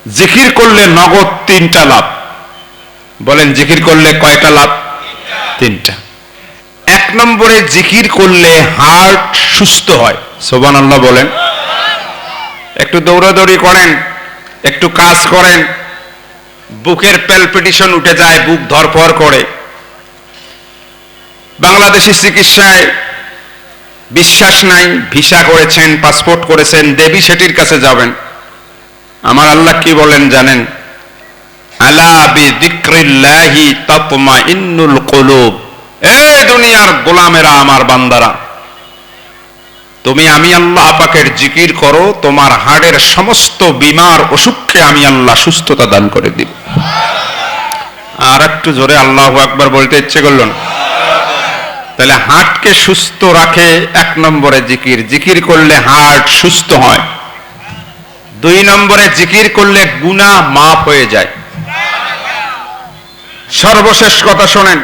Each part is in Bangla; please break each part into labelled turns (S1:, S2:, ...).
S1: জিকির করলে নগদ 3টা লাভ। বলেন জিকির করলে কয়টা লাভ? 3টা। 1 নম্বরে জিকির করলে হার্ট সুস্থ হয়। সুবহানাল্লাহ বলেন। একটু দৌড়াদৌড়ি করেন, একটু কাজ করেন, বুকের প্যালপিটেশন উঠে যায়, বুক ধরফর করে। বাংলাদেশি চিকিৎসায় বিশ্বাস নাই, ভিসা করেছেন, পাসপোর্ট করেছেন, দেবী সেটির কাছে যাবেন। আমার আল্লাহ কি বলেন জানেন? আলা বিযিকরিল্লাহি তাতমাইন্নুল কুলুব। এই দুনিয়ার গোলামেরা, আমার বান্দারা, তুমি আমি আল্লাহ পাকের জিকির করো, তোমার হাড়ের সমস্ত বিমার অসুখকে আমি আল্লাহ সুস্থতা দান করে দিব। আর একটু জোরে আল্লাহু আকবার বলতে ইচ্ছে করল না? তাহলে হার্টকে সুস্থ রাখে 1 নম্বরে জিকির। জিকির করলে হার্ট সুস্থ হয়। 2 নম্বরে জিকির করলে গুনাহ মাফ হয়ে যায়। সর্বশেষ কথা শোনেন,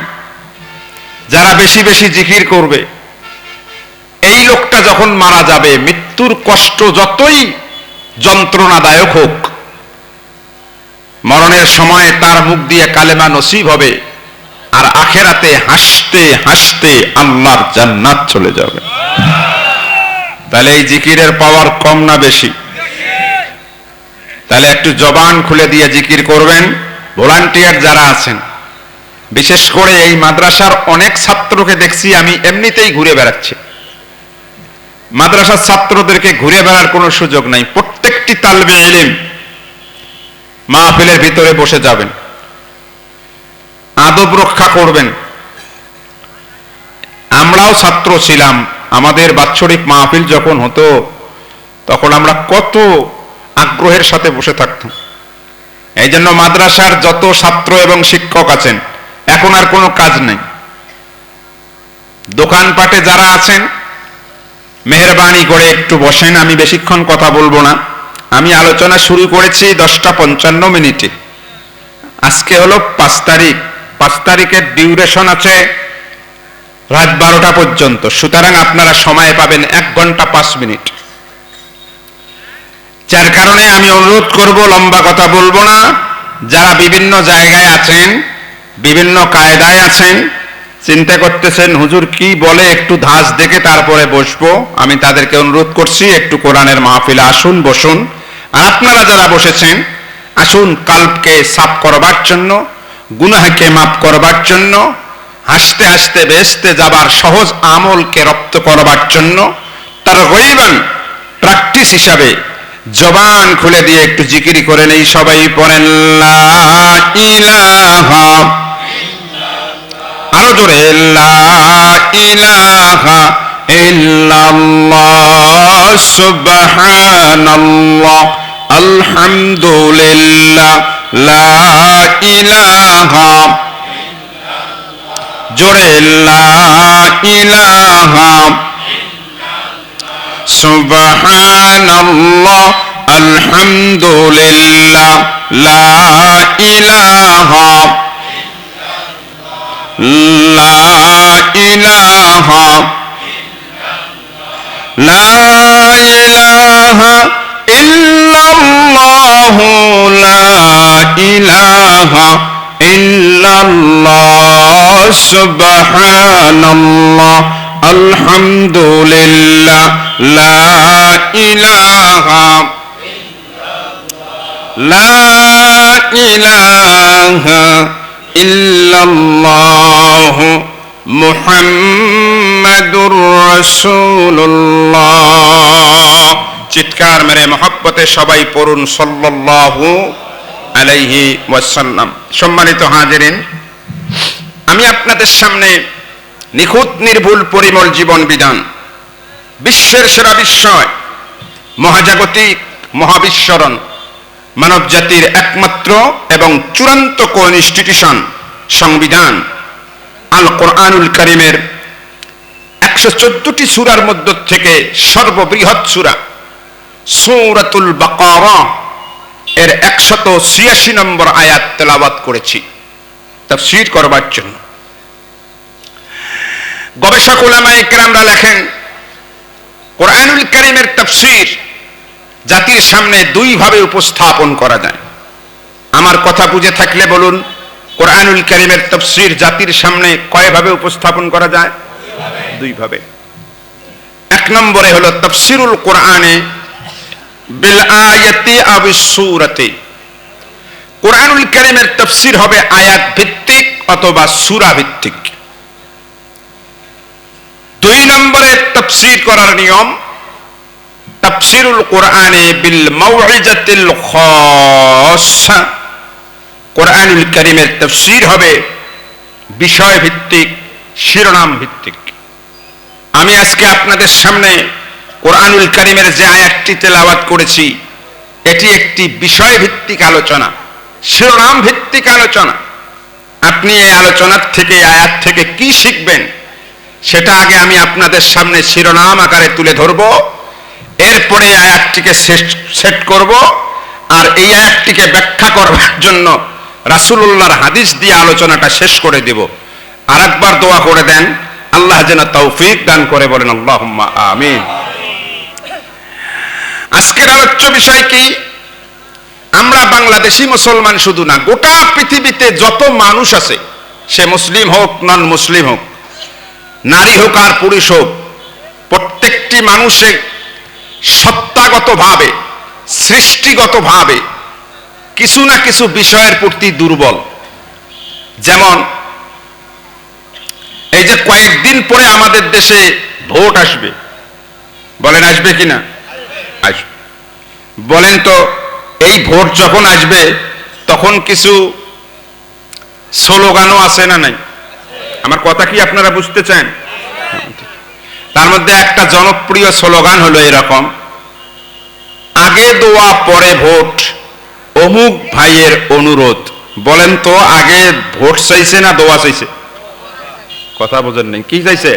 S1: যারা বেশি বেশি জিকির করবে, এই লোকটা যখন মারা যাবে, মৃত্যুর কষ্ট যতই যন্ত্রণাদায়ক হোক, মরণের সময় তার মুখ দিয়ে কালেমা নসিব হবে, আর আখেরাতে হাসতে হাসতে আল্লাহর জান্নাত চলে যাবে। তাহলে এই জিকিরের পাওয়ার কম না বেশি? তাহলে একটু জবান খুলে দিয়ে জিকির করবেন। ভলান্টিয়ার যারা আছেন, বিশেষ করে এই মাদ্রাসার অনেক ছাত্রকে দেখছি আমি এমনিতেই ঘুরে বেড়াচ্ছি। মাদ্রাসার ছাত্রদেরকে ঘুরে বেড়ার কোনো সুযোগ নাই। প্রত্যেকটি তালবে ইলম মাহফিলের ভিতরে বসে যাবেন, আদব রক্ষা করবেন। আমরাও ছাত্র ছিলাম, আমাদের বাৎসরিক মাহফিল যখন হতো তখন আমরা কত আগ্রহের সাথে বসে থাকতাম। এই জন্য মাদ্রাসার যত ছাত্র এবং শিক্ষক আছেন, এখন আর কোনো কাজ নেই। দোকানপাটে যারা আছেন, মেহেরবানি করে একটু বসেন। আমি বেশিক্ষণ কথা বলবো না। আমি আলোচনা শুরু করেছি 10:55। আজকে হলো 5 তারিখ। 5 তারিখের ডিউরেশন আছে রাত 12টা পর্যন্ত। সুতরাং আপনারা সময় পাবেন 1 ঘন্টা 5 মিনিট। যার কারণে আমি অনুরোধ করব, লম্বা কথা বলবো না। যারা বিভিন্ন জায়গায় আছেন, বিভিন্ন কায়দায় আছেন, চিন্তা করতেছেন হুজুর কি বলে, একটু ধাঁচ দেখে তারপরে বসবো, আমি তাদেরকে অনুরোধ করছি একটু কোরআনের মাহফিলে আসুন, বসুন। আর আপনারা যারা বসেছেন, আসুন কালবকে সাফ করবার জন্য, গুনাহকে মাফ করবার জন্য, হাসতে হাসতে বেহেশতে যাবার সহজ আমলকে রপ্ত করবার জন্য, তার গয়বান প্র্যাকটিস হিসাবে জবান খুলে দিয়ে একটু জিকির করে নেই। সবাই পড়েন লা ইলাহা, আরো জোরে লা ইলাহা ইল্লাল্লাহ সুবহানাল্লাহ আলহামদুলিল্লাহ লা ইলাহা, জোরে লা ইলাহা সুবহানাল্লাহ আলহামদুলিল্লাহ লা ইলাহা, লা ইলাহা, লা ইলাহা ইল্লাল্লাহ, লা ইলাহা ইল্লাল্লাহ সুবহানাল্লাহ আলহামদুলিল্লাহ লা ইলাহা, লা ইলাহা ইল্লাল্লাহ মুহাম্মাদুর রাসূলুল্লাহ। চিৎকার মেরে মহব্বতে সবাই পড়ুন সাল্লাল্লাহু আলাইহি ওয়াসাল্লাম। সম্মানিত হাজিরিন, আমি আপনাদের সামনে নিখুঁত নির্ভুল পরিমল জীবন বিধান, বিশ্বের সেরা বিস্ময়, মহাজাগতিক মহাবিশ্বরণ, মানব জাতির একমাত্র এবং চূড়ান্ত কনস্টিটিউশন সংবিধান আল কোরআনুল কারীমের 114টি সূরার মধ্য থেকে সর্ববৃহৎ সূরা সূরাতুল বাকারা এর 186 নম্বর আয়াত তেলাওয়াত করেছি তাফসীর করবার জন্য। গবেষক উলামায়ে কেরামরা লেখেন, কোরআনুল কারীমের তাফসীর জাতির সামনে দুই ভাবে উপস্থাপন করা যায়। আমার কথা বুঝে থাকলে বলুন, কোরআনুল কারীমের তাফসীর জাতির সামনে কয়ভাবে উপস্থাপন করা যায়? দুইভাবে। এক নম্বরে হলো তাফসীরুল কোরআনে বিল আয়াতি আও বিস সূরাতি। কোরআনুল কারীমের তাফসীর হবে আয়াত ভিত্তিক অথবা সূরা ভিত্তিক। দুই নম্বরে তাফসীর করার নিয়ম তাফসীরুল কোরআনে বিল মাউইজাতিল খাসসা। কোরআনুল কারীমের তাফসীর হবে বিষয় ভিত্তিক, শিরোনাম ভিত্তিক। আমি আজকে আপনাদের সামনে কোরআনুল কারীমের যে আয়াতটি তেলাওয়াত করেছি, এটি একটি বিষয় ভিত্তিক আলোচনা, শিরোনাম ভিত্তিক আলোচনা। আপনি এই আলোচনার থেকে, আয়াত থেকে কি শিখবেন সেটা আগে আমি আপনাদের সামনে শিরোনাম আকারে তুলে ধরব, এরপরে আয়াতটিকে সেট করব, আর এই আয়াতটিকে ব্যাখ্যা করবার জন্য রাসূলুল্লাহর হাদিস দিয়ে আলোচনাটা শেষ করে দেব। আরেকবার দোয়া করে দেন, আল্লাহ যেন তৌফিক দান করে, বলেন আল্লাহুম্মা আমিন। আজকের আলোচ্য বিষয় কি? আমরা বাংলাদেশি মুসলমান শুধু না, গোটা পৃথিবীতে যত মানুষ আছে, সে মুসলিম হোক নন মুসলিম হোক, নারী হোক আর পুরুষ হোক, প্রত্যেকটি মানুষের সত্তাগতভাবে, সৃষ্টিগতভাবে কিছু না কিছু বিষয়ের প্রতি দুর্বল। যেমন এই যে কয়েকদিন পরে আমাদের দেশে ভোট আসবে, বলেন আসবে কিনা? আসবে। বলেন তো, এই ভোট যখন আসবে তখন কিছু স্লোগানও আছে না নাই? আমার কথা কি আপনারা বুঝতে চান? তার মধ্যে একটা জনপ্রিয় স্লোগান হলো এরকম, আগে দোয়া পরে ভোট, অমুক ভাইয়ের অনুরোধ। বলেন তো, আগে ভোট চাইছে না দোয়া চাইছে? কথা বোঝেন নাই, কি চাইছে?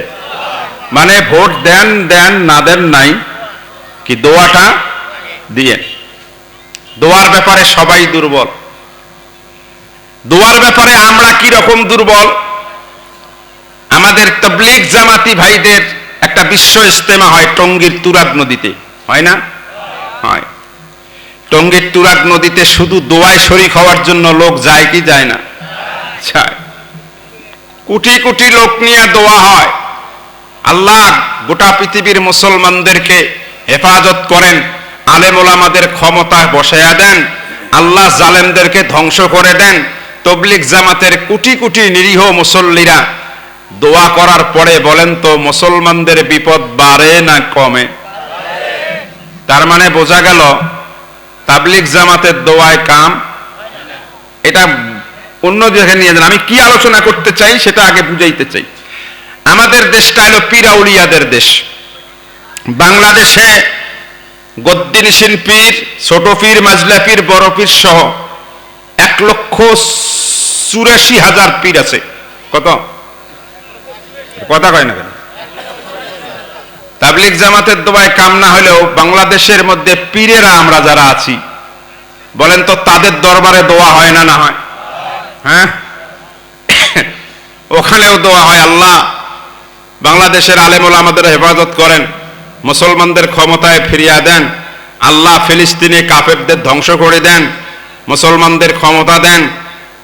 S1: মানে ভোট দেন দেন, না দেন নাই, কি দোয়াটা দিয়ে। দোয়ার ব্যাপারে সবাই দুর্বল। দোয়ার ব্যাপারে আমরা কি রকম দুর্বল? আমাদের তাবলীগ জামাতি ভাইদের একটা বিশ্ব ইজতেমা হয় টঙ্গীর তুরাগ নদীতে, হয় না? হয়। টঙ্গীর তুরাগ নদীতে শুধু দোয়ায় শরীক হওয়ার জন্য লোক যায় কি যায় না? যায়। কোটি কোটি লোক নিয়ে দোয়া হয়, আল্লাহ গোটা পৃথিবীর মুসলমানদেরকে হেফাজত করেন, আলেম ওলামাদের ক্ষমতা বসায়া দেন, আল্লাহ জালেমদেরকে ধ্বংস করে দেন। তাবলীগ জামাতের কোটি কোটি নিরীহ মুসল্লিরা দোয়া করার পরে বলেন তো, মুসলমানদের বিপদ বাড়ে না কমে? তার মানে বোঝা গেল তাবলীগ জামাতের দোয়ায় কাম। এটা অন্য জায়গায় নিয়ে যান। আমি কি আলোচনা করতে চাই সেটা আগে বুঝাইতে চাই। আমাদের দেশটা হলো পীর আউলিয়াদের দেশ। বাংলাদেশে গদ্দিনিসিন পীর, ছোট পীর, মাজলা পীর, বড় পীর সহ 1,84,000 পীর আছে। কত? কথা কয় না কেন? তাবলীগ জামাতের দোয়ায় কাম না হলেও বাংলাদেশের মধ্যে পীরেরা আমরা যারা আছি, বলেন তো তাদের দরবারে দোয়া হয় না না হয়? হ্যাঁ, ওখানেও দোয়া হয়, আল্লাহ বাংলাদেশের আলেম ওলামাদের হেফাজত করেন, মুসলমানদের ক্ষমতায় ফিরিয়ে দেন, আল্লাহ ফিলিস্তিনে কাফেরদের ধ্বংস করে দেন, মুসলমানদের ক্ষমতা দেন।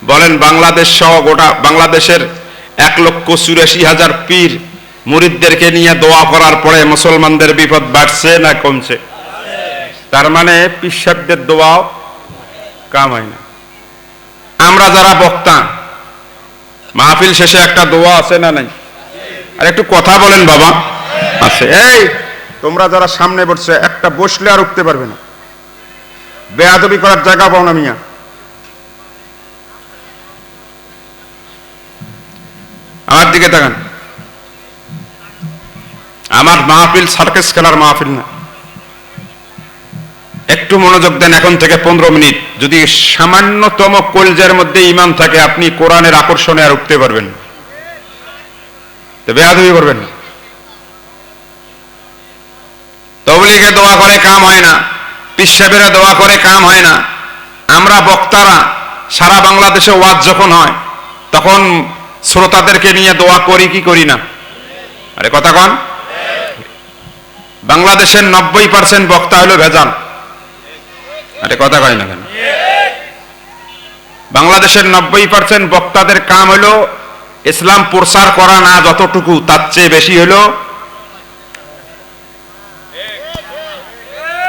S1: বলেন বাংলাদেশ সহ গোটা বাংলাদেশের 1,84,000 পীর মুরিদদেরকে নিয়ে দোয়া করার পরে মুসলমানদের বিপদ বাড়ছে না কমছে? তার মানে পীর সাহেবদের দোয়াও কাম হয় না। আমরা যারা বক্তা, মাহফিল শেষে একটা দোয়া আছে না নাই? আর একটু কথা বলেন বাবা। আছে। এই তোমরা যারা সামনে বসছে, একটা বসলে আর উঠতে পারবে না, বেয়াদবি করার জায়গা পাও না মিয়া। আমার দিকে তাকান। আমার মাহফিল সার্কাস খেলার মাহফিল না। একটু মনোযোগ দেন। এখন থেকে 15 মিনিট যদি সামান্যতম কলজের মধ্যে ঈমান থাকে, আপনি কোরআনের আকর্ষণে আর উঠতে পারবেন না, তো বেয়াদবি করবেন না। তাবলীগে দোয়া করে কাম হয় না, পীর সাহেবেরা দোয়া করে কাম হয় না। আমরা বক্তারা সারা বাংলাদেশে ওয়াজ যখন হয় তখন শ্রোতাদেরকে নিয়ে দোয়া করি কি করি না? আরে কথা কন। বাংলাদেশের 90% বক্তা হলো ভেজাল। আরে কথা কয় না কেন? বাংলাদেশের 90% বক্তাদের কাম হলো ইসলাম প্রচার করা, না যতটুকু তার চেয়ে বেশি হলো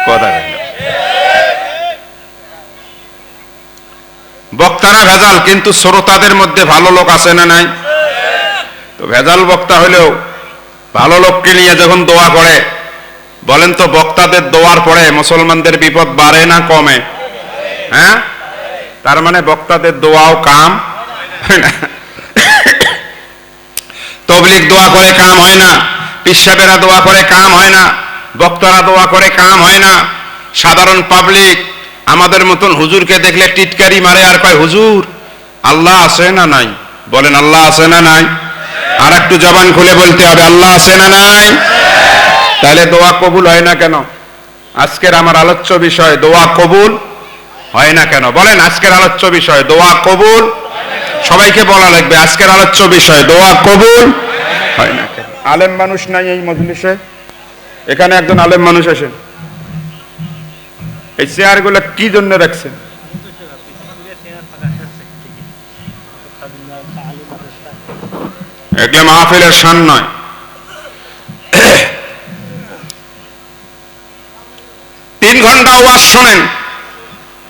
S1: কথা। বক্তারা ভেজাল, কিন্তু শ্রোতাদের মধ্যে ভালো লোক আছে না নাই? তো ভেজাল বক্তা হলেও ভালো লোককে নিয়ে যখন দোয়া করে, বলেন তো বক্তাদের দোয়ার পরে মুসলমানদের বিপদ বাড়ে না কমে? হ্যাঁ, তার মানে বক্তাদের দোয়াও কাম হয় না। তবলিগ দোয়া করে কাম হয় না, পিসাবেরা দোয়া করে কাম হয় না, বক্তারা দোয়া করে কাম হয় না। সাধারণ পাবলিক আমাদের মতন হুজুরকে দেখলে টিটকারি মারে আর কয় হুজুর আল্লাহ আছে না নাই? বলেন আল্লাহ আছে না নাই? আর একটু জবান খুলে বলতে হবে আল্লাহ আছে না নাই? তাহলে দোয়া কবুল হয় না কেন? আজকের আমার আলোচ্য বিষয় দোয়া কবুল হয় না কেন? বলেন আজকের আলোচ্য বিষয় দোয়া কবুল। সবাইকে বলা লাগবে আজকের আলোচ্য বিষয় দোয়া কবুল হয় না কেন? আলেম মানুষ নাই এই মজলিসে? এখানে একজন আলেম মানুষ আসেন। এই চেয়ারগুলো কি জন্য রাখছেন? এগুলো মাহফিলের শান নয়। 3 ঘন্টা ওয়াজ শোনেন,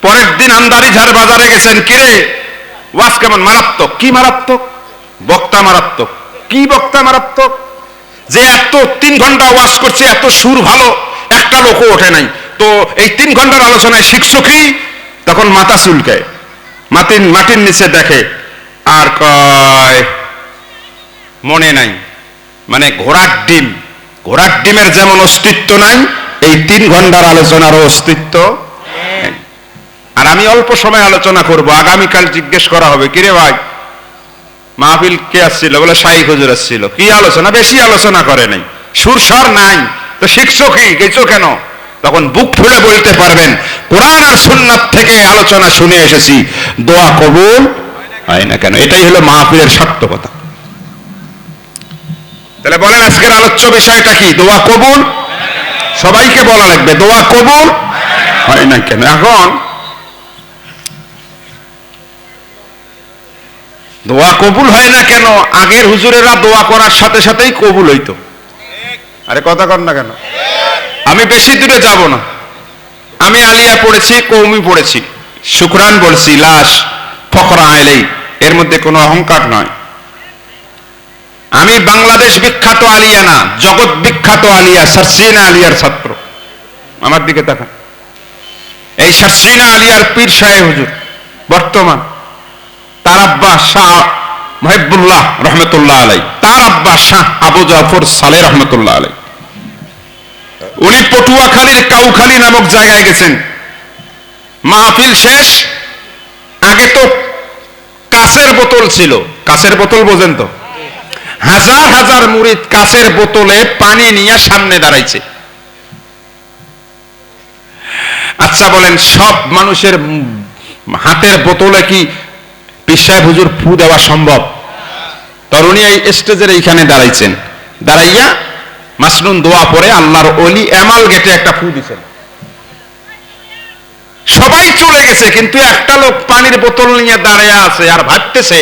S1: পরের দিন আন্দারিঝার বাজারে গেছেন, কিরে ওয়াজ কেমন? মারাত্মক। কি মারাত্মক? বক্তা মারাত্মক। কি বক্তা মারাত্মক? যে এত 3 ঘন্টা ওয়াজ করছে, এত সুর ভালো, একটা লোকও ওঠে নাই। তো এই 3 ঘন্টার আলোচনায় শিখছো কি? তখন মাথা চুলকায়, মাটির নিচে দেখে আর কয় মনে নাই। মানে ঘোড়ার ডিমের যেমন অস্তিত্ব নাই, এই 3 ঘন্টার আলোচনারও অস্তিত্ব নেই। আর আমি অল্প সময় আলোচনা করব, আগামীকাল জিজ্ঞেস করা হবে কিরে ভাই মাহফিল কে আসছিল? বলে শাইখ হুজুর আসছিল। কি আলোচনা? বেশি আলোচনা করে নাই, সুরসার নাই। তো শিখছো কি, গেছো কেন? তখন বুক ফুলে বলতে পারবেন কোরআন আর সুন্নাত থেকে আলোচনা শুনে এসেছি, দোয়া কবুল হয় না কেন? এটাই হলো মাহফিলের সার্থকতা। তাহলে বলেন আজকের আলোচ্য বিষয়টা কি? দোয়া কবুল। সবাইকে বলা লাগবে দোয়া কবুল হয় না কেন? এখন দোয়া কবুল হয় না কেন? আগের হুজুরেরা দোয়া করার সাথে সাথেই কবুল হইতো। আরে কথা কর না কেন? আমি বেশি দূরে যাব না। আমি আলিয়া পড়েছি, কৌমি পড়েছি, শুকরান বলছি, লাশ ফকরা আইলেই, এর মধ্যে কোনো অহংকার নয়। আমি বাংলাদেশ বিখ্যাত আলিয়া না, জগৎ বিখ্যাত আলিয়া সারসিনা আলিয়ার ছাত্র। আমার দিকে তাকান। এই সারসিনা আলিয়ার পীর সাহেব হুজুর বর্তমান, তার আব্বা শাহ মহিবুল্লাহ রহমতুল্লাহ আলাই, তার আব্বা শাহ আবু জাফর সালেহ রহমতুল্লাহ আলাই। উনি পটুয়াখালীর কাউখালী নামক জায়গায় গেছেন। মাহফিল শেষ, আগে তো কাচের বোতল ছিল। কাচের বোতল বোঝেন তো? হাজার হাজার মুরিদ কাচের বোতলে পানি নিয়ে সামনে দাঁড়াইছে। আচ্ছা বলেন, সব মানুষের হাতের বোতলে কি পীর সাহেব হুজুর ফু দেওয়া সম্ভব? তরুণী এই স্টেজের এইখানে দাঁড়াইছেন, দাঁড়াইয়া মাসনুন দোয়া পড়ে আল্লাহর ওলি এমাল গেটে একটা ফু দিছেন। সবাই চলে গেছে, কিন্তু একটা লোক পানির বোতল নিয়ে দাঁড়িয়ে আছে আর ভাবতেছে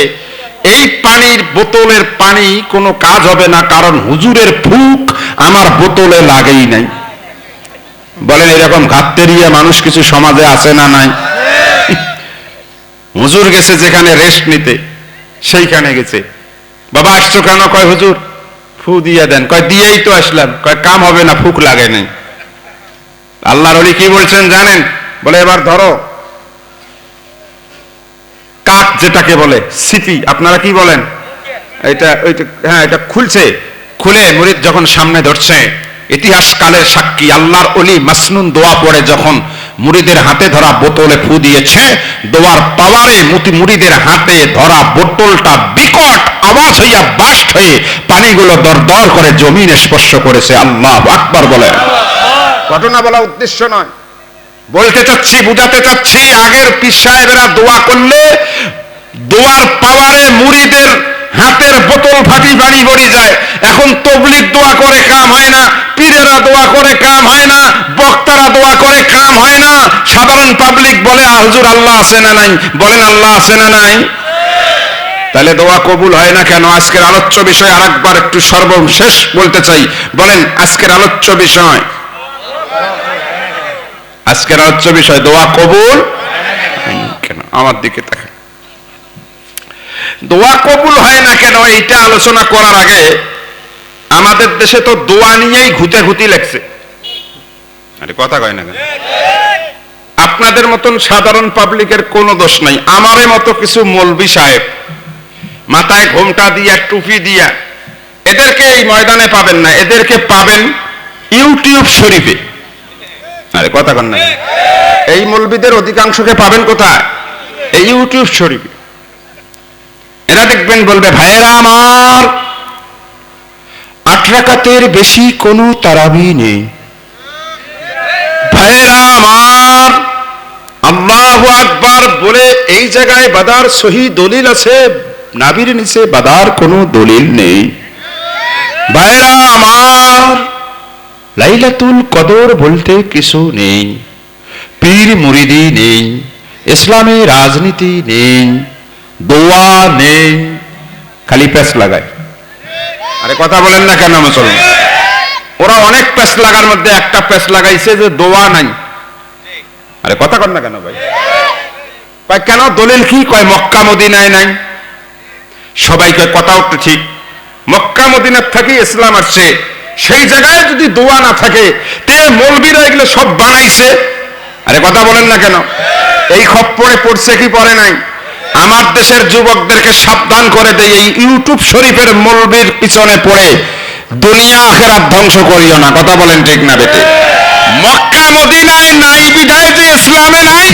S1: এই পানির বোতলের পানি কোনো কাজ হবে না, কারণ হুজুরের ফুক আমার বোতলে লাগেই নাই। বলেন এরকম ঘাটতেরিয়া মানুষ কিছু সমাজে আছে না নাই? হুজুর গেছে যেখানে রেস্ট নিতে, সেইখানে গেছে। বাবা আসছো কেন? কয় হুজুর ফু দিয়ে দেন। কয় দিয়েই তো আসলাম। কয় কাম হবে না, ফুক লাগে নাই। আল্লাহর ওলি কি বলছেন জানেন? বলে এবার ধরো কাক, যেটাকে বলে সিপি, আপনারা কি বলেন? এটা হ্যাঁ, এটা খুলছে। খুলে মুরিদ যখন সামনে ধরছে, ইতিহাস কালের সাক্ষী আল্লাহর ওলি মাসনুন দোয়া পড়ে যখন মুরিদের হাতে ধরা বোতলে ফু দিয়েছে, দোয়ার পাওয়ারে মুরিদের হাতে ধরা বোতলটা বিকট আওয়াজ হইয়া বাস্ট হয়ে পানিগুলো দরদর করে জমিনে স্পর্শ করেছে। আল্লাহু আকবার বলে। ঘটনা বলা উদ্দেশ্য নয়, বলতে চাচ্ছি, বুঝাতে চাচ্ছি, আগের পীর সাহেবেরা দোয়া করলে দোয়ার পাওয়ারে মুরিদের হাতের বোতল ফাটি বাড়ি বড়ি যায়। এখন তবলিগ দোয়া করে কাম হয় না, পীরেরা দোয়া করে কাম হয় না, বক্তারা দোয়া করে কাম হয় না। সাধারণ পাবলিক বলে হুজুর আল্লাহ আছে না নাই? বলেন আল্লাহ আছে না নাই? তাহলে দোয়া কবুল হয় না কেন? আজকের আলোচ্য বিষয় আরেকবার একটু সর্বশেষ বলতে চাই। বলেন আজকের আলোচ্য বিষয়, আজকের আলোচ্য বিষয় দোয়া কবুল কেন? আমার দিকে তাকান। দোয়া কবুল হয় না কেন এইটা আলোচনা করার আগে আমাদের দেশে তো দোয়া নিয়েই ঘুতাঘুতি লাগছে। আরে কথা কয় না কেন? আপনাদের মতন সাধারণ পাবলিকের কোনো দোষ নাই। আমারে মতো কিছু মৌলবি সাহেব মাথায় ঘোমটা দিয়া টুপি দিয়া, এদেরকে এই ময়দানে পাবেন না, এদেরকে পাবেন ইউটিউব শরীফে। আরে কথা কন না, এই মৌলবিদের অধিকাংশকে পাবেন কোথায়? এই ইউটিউব শরীফে। এরা দেখবেন বলবে ভাইয়েরা আমার 8 রাকাতের বেশি কোনো তারাবি নেই। ভাইয়েরা আমার আল্লাহু আকবার বলে এই জায়গায় বাদার সহি দলিল আছে, নাবির নিচে বাদার কোনো দলিল নেই। ভাইয়েরা আমার লাইলাতুল কদর বলতে কিছু নেই, পীর মুরিদি নেই, ইসলামে রাজনীতি নেই, দোয়া নেই, খালি প্যাচ লাগায়। আরে কথা বলেন না কেন মুসলমান? ওরা অনেক প্যাচ লাগার মধ্যে একটা প্যাচ লাগাইছে যে দোয়া নাই। আরে কথা কন না কেন ভাই? ভাই কেন? দলিল কি কয়? মক্কা মদিনায় নাই। সবাই কয় কথাও তো ঠিক, মক্কা মদিনার থেকে ইসলাম আসছে, সেই জায়গায় যদি দোয়া না থাকে তে মৌলবীরা এগুলো সব বানাইছে। আরে কথা বলেন না কেন? এই খপ্পরে পড়ছে কি পড়ে নাই? আমার দেশের যুবকদেরকে সাবধান করে দেয়, এই ইউটিউব শরীফের মৌলবীর পিছনে পড়ে দুনিয়া আখিরাত ধ্বংস করিও না। কথা বলেন ঠিক না বেটে? মক্কা মদিনায় নাই বিদায় যে ইসলামে নাই,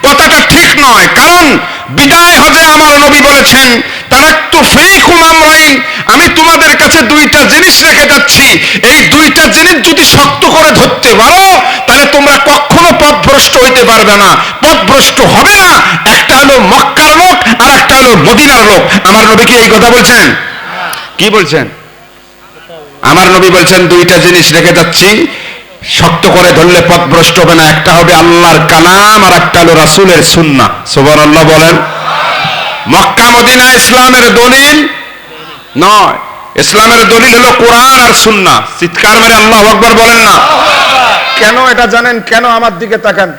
S1: কথাটা ঠিক নয়। কারণ বিদায় হজে আমার নবী বলেছেন তারাক্তু ফীকুম আমরাইন, আমি তোমাদের কাছে দুইটা জিনিস রেখে যাচ্ছি, এই দুইটা জিনিস যদি শক্ত করে ধরতে পারো তাহলে তোমরা কখনো পথভ্রষ্ট হইতে পারবে না, পথভ্রষ্ট হবে না। একটা হলো মক্কার লোক আর একটা হলো মদিনার লোক। আমার নবী কি এই কথা বলছেন? কি বলছেন? আমার নবী বলছেন দুইটা জিনিস রেখে যাচ্ছি, শক্ত করে ধরলে পথভ্রষ্ট হবে না। একটা হবে আল্লাহর কালাম আর একটা হলো রাসূলের সুন্নাহ। সুবহানাল্লাহ বলেন। মক্কা মদিনা ইসলামের দলিল নয়, ইসলামের দলিল হলো কোরআন আর সুন্নাহ। চিৎকার মেরে আল্লাহু আকবার বলেন না? কেন এটা জানেন? কেন? আমার দিকে তাকান।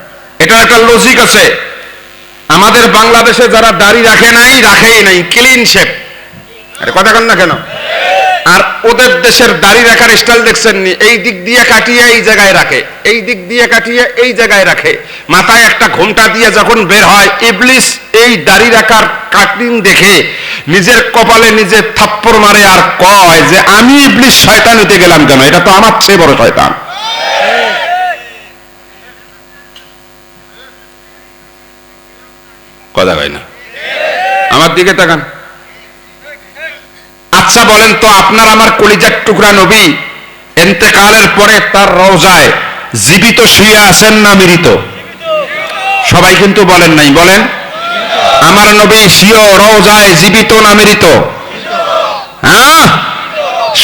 S1: এটা একটা লজিক আছে। আমাদের বাংলাদেশে যারা দাড়ি রাখে নাই, রাখেই নাই, ক্লিন শেপ। আরে কথা কন না কেন? আর ওদের দেশের দাড়ি রাখার স্টাইল দেখছেন নি? এই দিক দিয়ে কাটিয়ে এই জায়গায় রাখে, এই দিক দিয়ে কাটিয়ে এই জায়গায় রাখে, মাথায় একটা ঘোমটা দিয়ে যখন বের হয়, ইবলিস এই দাড়ি রাখার কাটিং দেখে নিজের কপালে নিজে থাপ্পড় মারে আর কয় যে আমি ইবলিস শয়তান হতে গেলাম কেন? এটা তো আমার চেয়ে বড় শয়তান। কথা হয় না? আমার দিকে তাকান। আচ্ছা বলেন তো, আপনার আমার কলিজার টুকরা নবী ইন্তেকালের পরে তার রওজায় জীবিত শুয়ে আছেন না মৃত? সবাই কিন্তু বলেন নাই। বলেন আমার নবী শুয়ে রওজায় জীবিত না মৃত? হ্যাঁ,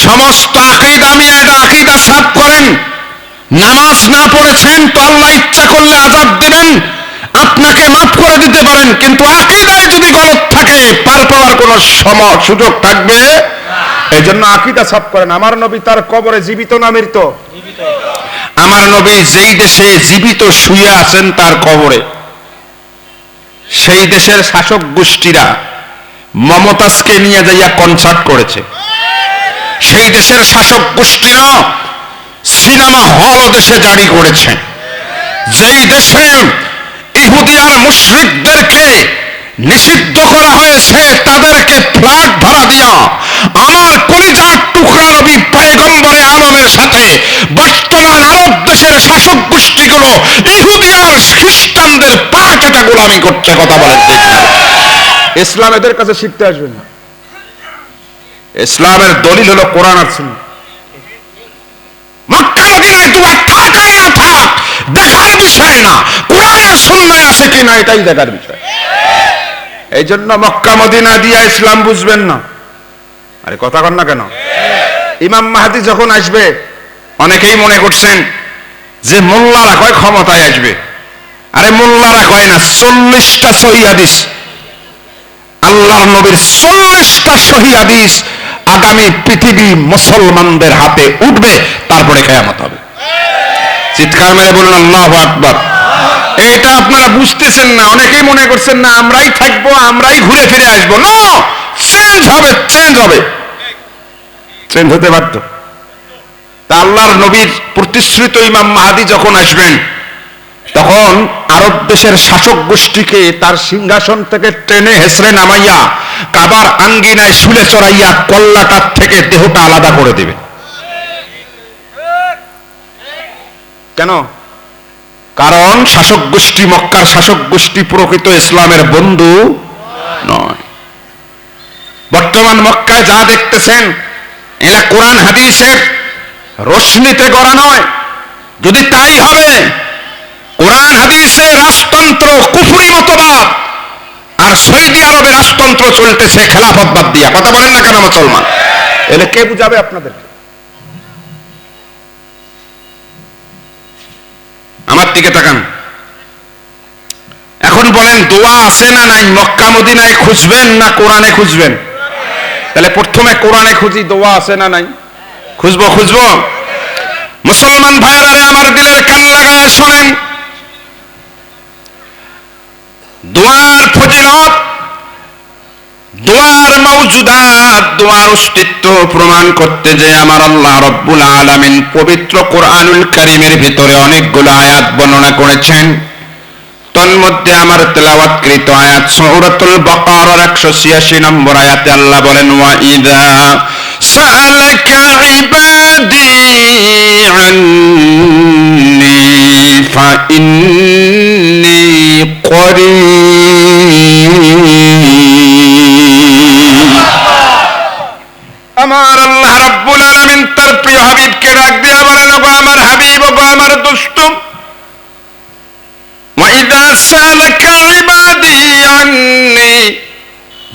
S1: সমস্ত আকীদা আমি এটা আকীদা সাফ করেন। নামাজ না পড়েছেন তো আল্লাহ ইচ্ছা করলে আযাব দিবেন, আপনাকে মাফ করে দিতে পারেন, কিন্তু আকীদায় যদি গলত থাকে পার পাওয়ার কোনো সুযোগ থাকবে। এই জন্য আকীদা সাফ করেন। আমার নবী তার কবরে জীবিত না মৃত? আমার নবী যেই দেশে জীবিত শুয়ে আছেন তার কবরে, সেই দেশের শাসক গোষ্ঠীরা মমতাজকে নিয়ে যাইয়া কনসার্ট করেছে। সেই দেশের শাসক গোষ্ঠীরা সিনেমা হল দেশে জারি করেছে। যেই দেশে ইহুদি আর মুশরিকদেরকে নিষিদ্ধ করা হয়েছে, তাদেরকে ফ্ল্যাগ ধরা দিয়া আমার কলিজার টুকরা নবী পয়গম্বরে আলমের সাথে বর্তমান আরব দেশের শাসক গোষ্ঠীগুলো ইহুদি আর খ্রিস্টানদের পা চাটা গোলামি করছে। কথা বলেন ঠিক না? ইসলাম এদের কাছে শিখতে আসবে না। ইসলামের দলিল হলো কোরআন আর সুন্নাহ। মক্কা মদিনায় দোয়া থাক আর না থাক দেখার বিষয় না, কোরআন আর সুন্নাহ আছে কিনা এটাই দেখার বিষয়। এই জন্য মক্কা মদিনা দিয়া ইসলাম বুঝবেন না। আরে কথা কন না কেন? ইমাম মাহদী যখন আসবে, অনেকেই মনে করছেন যে মোল্লারা কয় ক্ষমতায় আসবে। আরে মোল্লারা কয় না, 40টা সহিহ হাদিস, আল্লাহর নবীর 40টা সহিহ হাদিস আগামী পৃথিবী মুসলমানদের হাতে উঠবে, তারপরে কিয়ামত হবে। চিৎকার মেরে বলুন আল্লাহু আকবার। এটা আপনারা বুঝতেছেন না, অনেকেই মনে করছেন না আমরাই থাকবো, আমরাই ঘুরে ফিরে আসবো। না, চেঞ্জ হবে, চেঞ্জ হবে, চেঞ্জ হতে পারতো। তা আল্লাহর নবীর প্রতিশ্রুত ইমাম মাহদী যখন আসবেন, তখন আরব দেশের শাসক গোষ্ঠীকে তার সিংহাসন থেকে টেনে হেসড়ে নামাইয়া কাবার আঙ্গিনায় শুলে চড়াইয়া কল্লাটার থেকে দেহটা আলাদা করে দেবে। কেন? কারণ শাসক গোষ্ঠী, মক্কার শাসক গোষ্ঠী প্রকৃত ইসলামের বন্ধু নয়। বর্তমান মক্কায় যা দেখতেছেন এরা কোরআন হাদিসের রশ্মিতে গড়া নয়। যদি তাই হবে, কোরআন হাদিসে রাজতন্ত্র কুফরি মতবাদ, আর সৌদি আরবে রাজতন্ত্র চলতেছে খেলাফতবাদ দিয়া। কথা বলেন না কেন মুসলমান? এলে কে বুঝাবে আপনাদেরকে? আমার দিকে তাকান। এখন বলেন দোয়া আছে না নাই? মক্কা মদিনায় খুঁজবেন না কোরআনে খুঁজবেন? তাহলে প্রথমে কোরআনে খুঁজি, দোয়া আছে না নাই? খুঁজবো, খুঁজবো। মুসলমান ভাইরা রে, আমার দিলের কান লাগায় শোনেন। দোয়ার ফজিলত, দোয়ার মওজুদাত, দোয়ার অস্তিত্ব প্রমাণ করতে যে আমার আল্লাহ রাব্বুল আলামিন পবিত্র কোরআনুল কারীমের ভিতরে অনেকগুলো আয়াত বর্ণনা করেছেন। তন্মধ্যে আমার তেলাওয়াতকৃত আয়াত সূরাতুল বাকারার 186 নম্বর আয়াতে আল্লাহ বলেন, ওয়া ইযা সাআলাকা ইবাদি আন্নী ফাইন্নী করিব। আমার আল্লাহ রাব্বুল আলামিন তার প্রিয় হাবিবকে ডাক দিয়া বলেন, ওগো আমার হাবিব, ওগো আমার দোস্ত,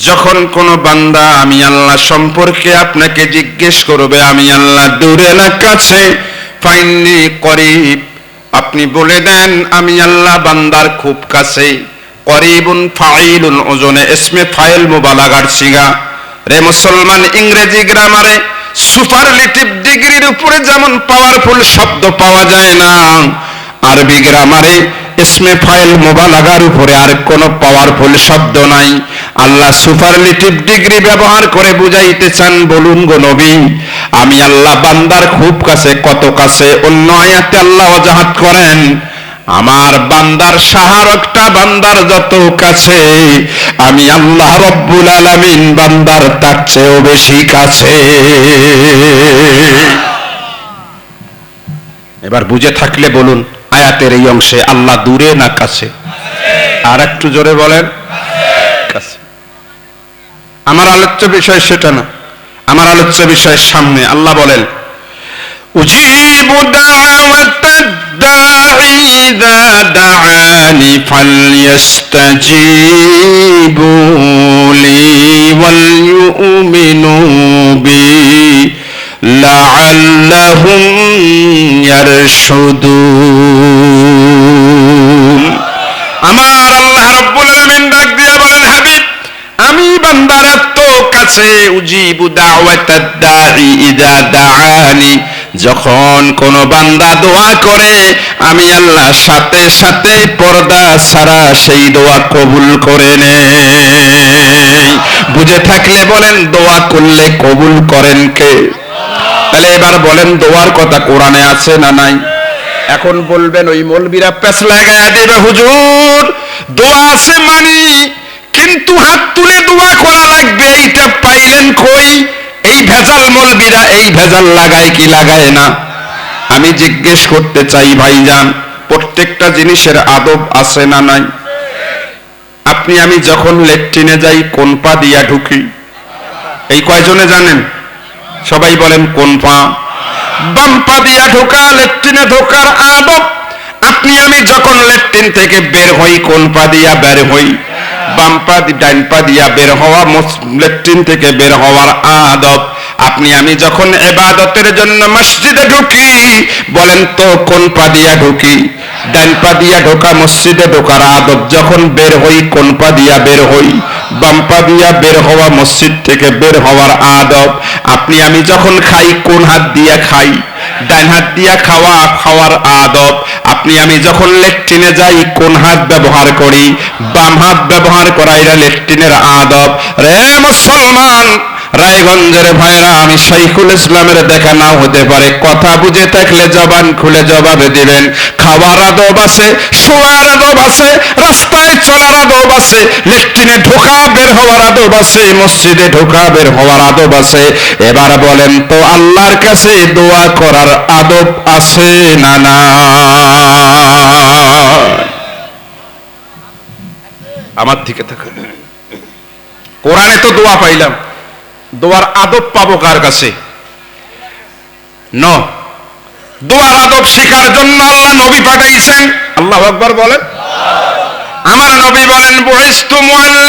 S1: যখন কোন বান্দা আমি আল্লাহ সম্পর্কে আপনাকে জিজ্ঞেস করবে আমি আল্লাহ দূরে না কাছে, ফাইন্নি করিব, আপনি বলে দেন আমি আল্লাহ বান্দার খুব কাছে। করিবুন ফাইলুন ওজনে ইসমে ফাইল মুবালাগার সিগা। রে মুসলমান, ইংরেজি গ্রামারে সুপারলেটিভ ডিগ্রির উপরে যেমন পাওয়ারফুল শব্দ পাওয়া যায় না, আরবি গ্রামারে ইসমে ফাইল মুবালাগার উপরে আর কোনো পাওয়ারফুল শব্দ নাই। আল্লাহ সুপারলেটিভ ডিগ্রি ব্যবহার করে বুঝাইতে চান, বলুন গো নবী, আমি আল্লাহ বান্দার খুব কাছে। কত কাছে? অন্য আয়াতে আল্লাহ ওয়াজাহাত করেন, আমার বান্দার শাহরগটা বান্দার যত কাছে, আমি আল্লাহ রব্বুল আলামিন বান্দার তার চেয়েও বেশি কাছে। এবার বুঝে থাকলে বলুন, আয়াতের এই অংশে আল্লাহ দূরে না কাছে? আর একটু জোরে বলেন, কাছে। আমার আলোচ্য বিষয় সেটা না, আমার আলোচ্য বিষয়ের সামনে আল্লাহ বলেন, উজিবু দাওয়াতাদ দাঈ ইযা দাআনি ফালইস্তাজিবু লি ওয়াল ইউমিনু বি লাআল্লাহুম ইয়ারশুদুন। আমার আল্লাহ রাব্বুল আলামিন ডাক দিয়া বলেন, হাবিব, আমি বান্দার এত কাছে। উজিবু দাওয়াতাদ দাঈ ইযা দাআনি, যখন কোন বান্দা দোয়া করে আমি আল্লাহ সাথে সাথে পর্দা ছাড়া সেই দোয়া কবুল করে নেই। বুঝে থাকলে বলেন, দোয়া করলে কবুল করেন কে? তাহলে এবার বলেন, দোয়ার কথা কোরআনে আছে না নাই? এখন বলবেন ওই মৌলবীরা পেছ লাগায়া দেবে, হুজুর দোয়া আছে মানি, কিন্তু হাত তুলে দোয়া করা লাগবে, এইটা পাইলেন কই? এই ভেজাল মৌলবীরা এই ভেজাল লাগায় কি লাগায় না? আমি জিজ্ঞেস করতে চাই ভাইজান, প্রত্যেকটা জিনিসের আদব আছে না নাই? আপনি আমি যখন লেট্রিনে যাই কোন পা দিয়া ঢুকি? এই কয়জনে জানেন? সবাই বলেন কোন পা? বাম পা দিয়া ঢোকা লেট্রিনে ঢোকার আদব। আপনি আমি যখন লেট্রিন থেকে বের হই কোন পা দিয়া বের হই? বাম পা ডাইন পা দিয়া বের হওয়া, ল্যাট্রিন থেকে বের হওয়ার আদব। আপনি আমি যখন ইবাদতের জন্য মসজিদে ঢুকি, বলেন তো কোন পা দিয়া ঢুকি? ডান পা দিয়া ঢোকা মসজিদে ঢোকার আদব। যখন বের হই কোন পা দিয়া বের হই? বাম পা দিয়া বের হওয়া মসজিদ থেকে বের হওয়ার আদব। আপনি আমি যখন খাই কোন হাত দিয়া খাই? ডান হাত দিয়া খাওয়ার আদব। আপনি আমি যখন ল্যাট্রিনে যাই কোন হাত ব্যবহার করি? বাম হাত ব্যবহার করা, এটা ল্যাট্রিনের আদব। রে মুসলমান, রায়গঞ্জের ভাইরা, আমি শাইখুল ইসলামের দেখা নাও হতে পারে, কথা বুঝে থাকলে জবান খুলে জবাবে দিবেন। খাওয়ার আদব আছে, শোয়ার আদব আছে, রাস্তায় চলার আদব আছে, ল্যাট্রিনে ঢোকা বের হওয়ার আদব আছে, মসজিদে ঢোকা বের হওয়ার আদব আছে। এবার বলেন তো আল্লাহর কাছে দোয়া করার আদব আছে না না? আমার দিকে তাকান। কোরআনে তো দোয়া পাইলাম, দোয়ার আদব পাবো কার কাছে? দোয়ার আদব শেখার জন্য আল্লাহ নবী পাঠাইছেন। আল্লাহু আকবার বলেন। আমার নবী বলেন, বুইস্তু মুআল্লিমান।